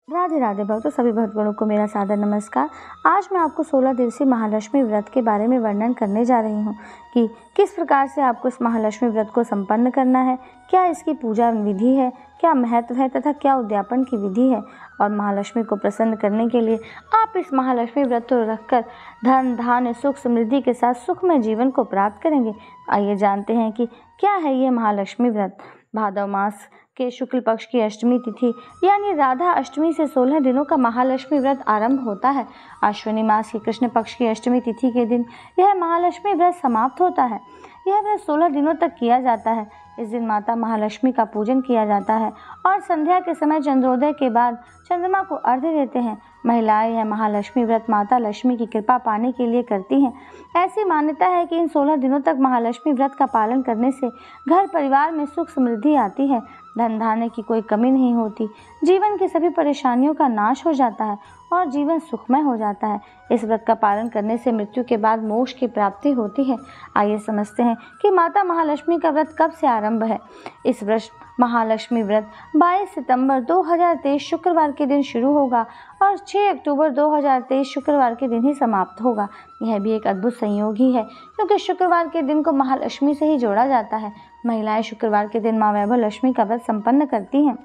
राधे राधे भक्तों, सभी भक्तगणों को मेरा सादर नमस्कार। आज मैं आपको 16 दिवसीय महालक्ष्मी व्रत के बारे में वर्णन करने जा रही हूँ कि किस प्रकार से आपको इस महालक्ष्मी व्रत को संपन्न करना है, क्या इसकी पूजा विधि है, क्या महत्व है तथा क्या उद्यापन की विधि है। और महालक्ष्मी को प्रसन्न करने के लिए आप इस महालक्ष्मी व्रत को रखकर धन धान्य सुख समृद्धि के साथ सुखमय जीवन को प्राप्त करेंगे। आइए जानते हैं कि क्या है ये महालक्ष्मी व्रत। भादव मास के शुक्ल पक्ष की अष्टमी तिथि यानी राधा अष्टमी से 16 दिनों का महालक्ष्मी व्रत आरंभ होता है। अश्विनी मास की कृष्ण पक्ष की अष्टमी तिथि के दिन यह महालक्ष्मी व्रत समाप्त होता है। यह व्रत 16 दिनों तक किया जाता है। इस दिन माता महालक्ष्मी का पूजन किया जाता है और संध्या के समय चंद्रोदय के बाद चंद्रमा को अर्घ्य देते हैं। महिलाएं यह महालक्ष्मी व्रत माता लक्ष्मी की कृपा पाने के लिए करती हैं। ऐसी मान्यता है कि इन 16 दिनों तक महालक्ष्मी व्रत का पालन करने से घर परिवार में सुख समृद्धि आती है, धन धान्य की कोई कमी नहीं होती, जीवन की सभी परेशानियों का नाश हो जाता है और जीवन सुखमय हो जाता है। इस व्रत का पालन करने से मृत्यु के बाद मोक्ष की प्राप्ति होती है। आइए समझते हैं कि माता महालक्ष्मी का व्रत कब से आरंभ है। इस व्रत महालक्ष्मी व्रत 22 सितंबर 2023 शुक्रवार के दिन शुरू होगा और 6 अक्टूबर 2023 शुक्रवार के दिन ही समाप्त होगा। यह भी एक अद्भुत संयोग ही है क्योंकि शुक्रवार के दिन को महालक्ष्मी से ही जोड़ा जाता है। महिलाएं शुक्रवार के दिन माँ वैभव लक्ष्मी का व्रत संपन्न करती हैं।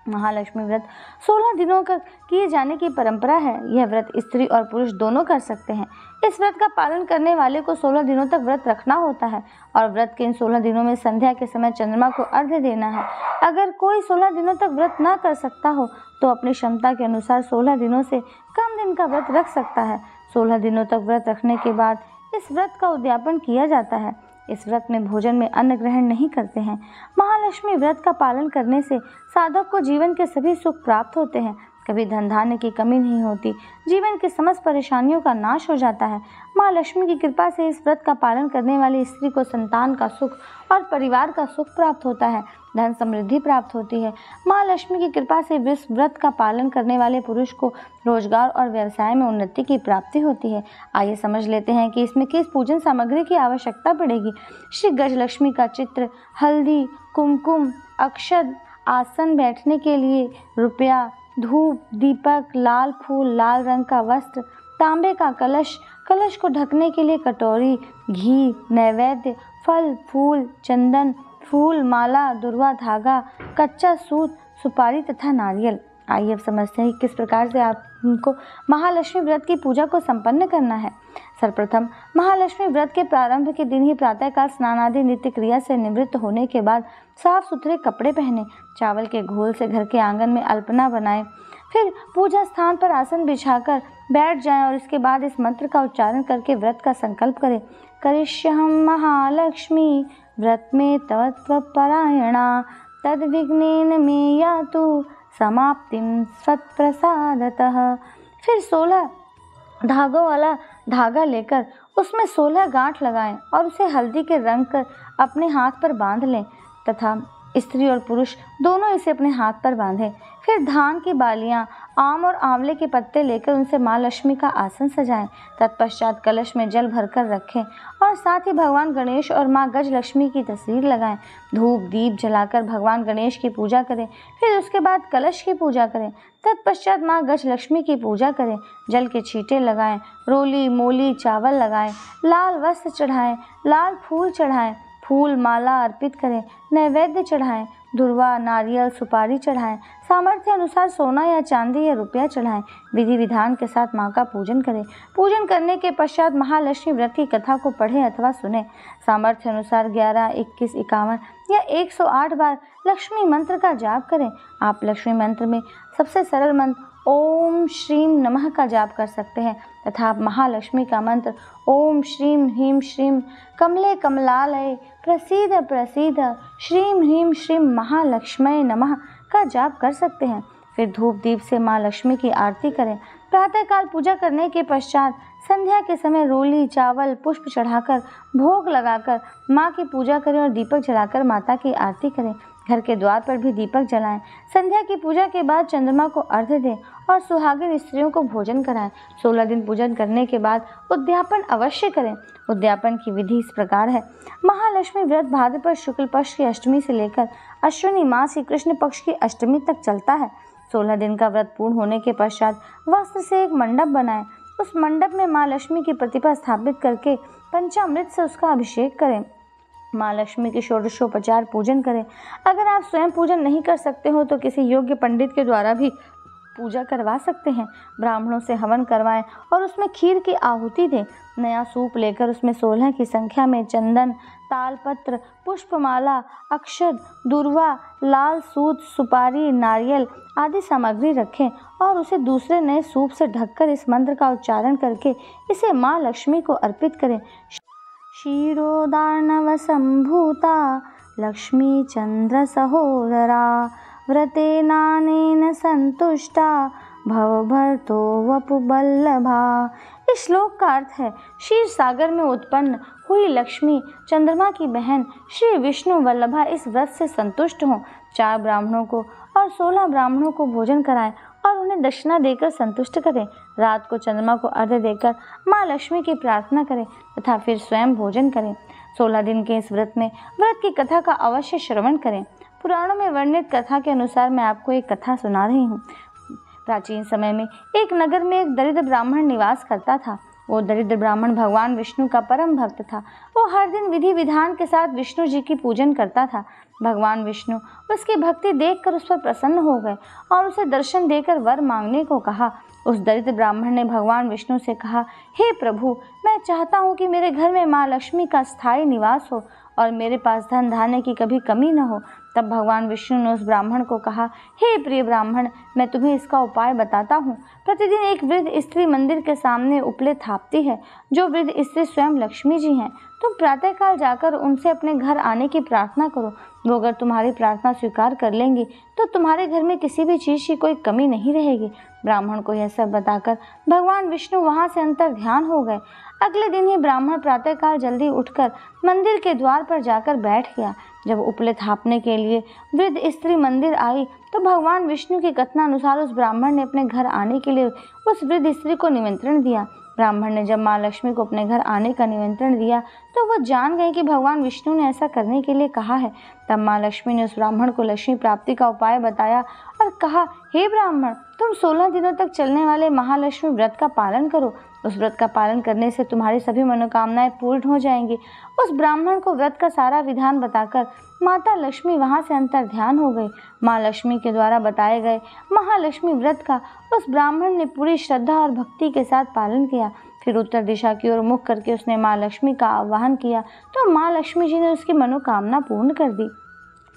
महालक्ष्मी व्रत 16 दिनों का किए जाने की परंपरा है। यह व्रत स्त्री और पुरुष दोनों कर सकते हैं। इस व्रत का पालन करने वाले को 16 दिनों तक व्रत रखना होता है और व्रत के इन 16 दिनों में संध्या के समय चंद्रमा को अर्घ्य देना है। अगर कोई 16 दिनों तक व्रत ना कर सकता हो तो अपनी क्षमता के अनुसार 16 दिनों से कम दिन का व्रत रख सकता है। 16 दिनों तक व्रत रखने के बाद इस व्रत का उद्यापन किया जाता है। इस व्रत में भोजन में अन्न ग्रहण नहीं करते हैं। महालक्ष्मी व्रत का पालन करने से साधक को जीवन के सभी सुख प्राप्त होते हैं। कभी धन धान्य की कमी नहीं होती, जीवन की समस्त परेशानियों का नाश हो जाता है। माँ लक्ष्मी की कृपा से इस व्रत का पालन करने वाली स्त्री को संतान का सुख और परिवार का सुख प्राप्त होता है, धन समृद्धि प्राप्त होती है। माँ लक्ष्मी की कृपा से इस व्रत का पालन करने वाले पुरुष को रोजगार और व्यवसाय में उन्नति की प्राप्ति होती है। आइए समझ लेते हैं कि इसमें किस पूजन सामग्री की आवश्यकता पड़ेगी। श्री गजलक्ष्मी का चित्र, हल्दी, कुमकुम, अक्षत, आसन बैठने के लिए रुपया, धूप, दीपक, लाल फूल, लाल रंग का वस्त्र, तांबे का कलश, कलश को ढकने के लिए कटोरी, घी, नैवेद्य, फल, फूल, चंदन, फूल, माला, दुर्वा धागा, कच्चा सूत, सुपारी तथा नारियल। आइए अब समझते हैं किस प्रकार से आपको महालक्ष्मी व्रत की पूजा को संपन्न करना है। सर्वप्रथम महालक्ष्मी व्रत के प्रारंभ के दिन ही प्रातःकाल स्नान आदि नित्य क्रिया से निवृत्त होने के बाद साफ सुथरे कपड़े पहने, चावल के घोल से घर के आंगन में अल्पना बनाएं, फिर पूजा स्थान पर आसन बिछाकर बैठ जाएं और इसके बाद इस मंत्र का उच्चारण करके व्रत का संकल्प करें। करिष्यहं महालक्ष्मी व्रत में तव त्वपरायणा तद विघ्नेन मे यातु समाप्तिम स्वत्प्रसादतः। फिर 16 धागों वाला धागा लेकर उसमें 16 गांठ लगाएं और उसे हल्दी के रंग कर अपने हाथ पर बांध लें तथा स्त्री और पुरुष दोनों इसे अपने हाथ पर बांधें। फिर धान की बालियां, आम और आंवले के पत्ते लेकर उनसे माँ लक्ष्मी का आसन सजाएं। तत्पश्चात कलश में जल भरकर रखें और साथ ही भगवान गणेश और माँ गज लक्ष्मी की तस्वीर लगाएं। धूप दीप जलाकर भगवान गणेश की पूजा करें। फिर उसके बाद कलश की पूजा करें। तत्पश्चात माँ गज लक्ष्मी की पूजा करें। जल के छींटे लगाएं, रोली मोली चावल लगाएं, लाल वस्त्र चढ़ाएं, लाल फूल चढ़ाएं, फूल माला अर्पित करें, नैवेद्य चढ़ाएं, धुरवा, नारियल, सुपारी चढ़ाएं, सामर्थ्य अनुसार सोना या चांदी या रुपया चढ़ाएं। विधि विधान के साथ माँ का पूजन करें। पूजन करने के पश्चात महालक्ष्मी व्रत की कथा को पढ़ें अथवा सुनें। सामर्थ्य अनुसार 11, 21, 51 या 108 बार लक्ष्मी मंत्र का जाप करें। आप लक्ष्मी मंत्र में सबसे सरल मंत्र ओम श्रीम नमः का जाप कर सकते हैं तथा आप महालक्ष्मी का मंत्र ओम श्रीम ह्रीम श्रीम कमले कमलालय प्रसीद प्रसीद श्रीम ह्रीम श्रीम महालक्ष्मय नमः का जाप कर सकते हैं। फिर धूप दीप से माँ लक्ष्मी की आरती करें। प्रातःकाल पूजा करने के पश्चात संध्या के समय रोली चावल पुष्प चढ़ाकर भोग लगाकर माँ की पूजा करें और दीपक जलाकर माता की आरती करें। घर के द्वार पर भी दीपक जलाएं। संध्या की पूजा के बाद चंद्रमा को अर्घ्य दें और सुहागिन स्त्रियों को भोजन कराएं। 16 दिन पूजन करने के बाद उद्यापन अवश्य करें। उद्यापन की विधि इस प्रकार है। महालक्ष्मी व्रत भाद्रपद शुक्ल पक्ष की अष्टमी से लेकर अश्विनी मास की कृष्ण पक्ष की अष्टमी तक चलता है। 16 दिन का व्रत पूर्ण होने के पश्चात वस्त्र से एक मंडप बनाएं। उस मंडप में माँ लक्ष्मी की प्रतिमा स्थापित करके पंचामृत से उसका अभिषेक करें। माँ लक्ष्मी के षोडशोपचार पूजन करें। अगर आप स्वयं पूजन नहीं कर सकते हो तो किसी योग्य पंडित के द्वारा भी पूजा करवा सकते हैं। ब्राह्मणों से हवन करवाएं और उसमें खीर की आहुति दें। नया सूप लेकर उसमें 16 की संख्या में चंदन, तालपत्र, पुष्पमाला, अक्षत, दूर्वा, लाल सूत, सुपारी, नारियल आदि सामग्री रखें और उसे दूसरे नए सूप से ढककर इस मंत्र का उच्चारण करके इसे माँ लक्ष्मी को अर्पित करें। क्षीरोदार्णव संभूता लक्ष्मी चंद्र सहोदरा व्रतेनानेन संतुष्टा भवभर्तो वपुबल्लभा। इस श्लोक का अर्थ है, क्षीर सागर में उत्पन्न हुई लक्ष्मी चंद्रमा की बहन श्री विष्णु वल्लभा इस व्रत से संतुष्ट हों। 4 ब्राह्मणों को और 16 ब्राह्मणों को भोजन कराएं और उन्हें दक्षिणा देकर संतुष्ट करें। रात को चंद्रमा को अर्घ्य देकर माँ लक्ष्मी की प्रार्थना करें तथा फिर स्वयं भोजन करें। 16 दिन के इस व्रत में व्रत की कथा का अवश्य श्रवण करें। पुराणों में वर्णित कथा के अनुसार मैं आपको एक कथा सुना रही हूँ। प्राचीन समय में एक नगर में एक दरिद्र ब्राह्मण निवास करता था। वो दरिद्र ब्राह्मण भगवान विष्णु का परम भक्त था। वो हर दिन विधि विधान के साथ विष्णु जी की पूजन करता था। भगवान विष्णु उसकी भक्ति देखकर उस पर प्रसन्न हो गए और उसे दर्शन देकर वर मांगने को कहा। उस दरिद्र ब्राह्मण ने भगवान विष्णु से कहा, हे प्रभु, मैं चाहता हूँ कि मेरे घर में माँ लक्ष्मी का स्थायी निवास हो और मेरे पास धन धान्य की कभी कमी न हो। तब भगवान विष्णु ने उस ब्राह्मण को कहा, हे प्रिय ब्राह्मण, मैं तुम्हें इसका उपाय बताता हूँ। प्रतिदिन एक वृद्ध स्त्री मंदिर के सामने उपले थापती है, जो वृद्ध स्त्री स्वयं लक्ष्मी जी हैं। तुम प्रातःकाल जाकर उनसे अपने घर आने की प्रार्थना करो। वो अगर तुम्हारी प्रार्थना स्वीकार कर लेंगी तो तुम्हारे घर में किसी भी चीज़ की कोई कमी नहीं रहेगी। ब्राह्मण को यह सब बताकर भगवान विष्णु वहाँ से अंतर ध्यान हो गए। अगले दिन ही ब्राह्मण प्रातःकाल जल्दी उठकर मंदिर के द्वार पर जाकर बैठ गया। जब उपले थापने के लिए वृद्ध स्त्री मंदिर आई तो भगवान विष्णु के कथनानुसार उस ब्राह्मण ने अपने घर आने के लिए उस वृद्ध स्त्री को निमंत्रण दिया। ब्राह्मण ने जब माँ लक्ष्मी को अपने घर आने का निमंत्रण दिया तो वह जान गए कि भगवान विष्णु ने ऐसा करने के लिए कहा है। तब माँ लक्ष्मी ने उस ब्राह्मण को लक्ष्मी प्राप्ति का उपाय बताया और कहा, हे ब्राह्मण, तुम 16 दिनों तक चलने वाले महालक्ष्मी व्रत का पालन करो। उस व्रत का पालन करने से तुम्हारी सभी मनोकामनाएं पूर्ण हो जाएंगी। उस ब्राह्मण को व्रत का सारा विधान बताकर माता लक्ष्मी वहां से अंतर ध्यान हो गई। माँ लक्ष्मी के द्वारा बताए गए महालक्ष्मी व्रत का उस ब्राह्मण ने पूरी श्रद्धा और भक्ति के साथ पालन किया। फिर उत्तर दिशा की ओर मुख करके उसने माँ लक्ष्मी का आह्वान किया तो माँ लक्ष्मी जी ने उसकी मनोकामना पूर्ण कर दी।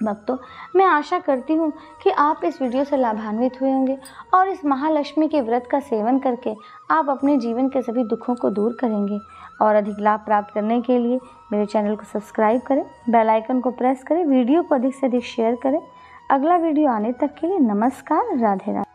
भक्तों, मैं आशा करती हूँ कि आप इस वीडियो से लाभान्वित हुए होंगे और इस महालक्ष्मी के व्रत का सेवन करके आप अपने जीवन के सभी दुखों को दूर करेंगे। और अधिक लाभ प्राप्त करने के लिए मेरे चैनल को सब्सक्राइब करें, बेल आइकन को प्रेस करें, वीडियो को अधिक से अधिक शेयर करें। अगला वीडियो आने तक के लिए नमस्कार, राधे राधे।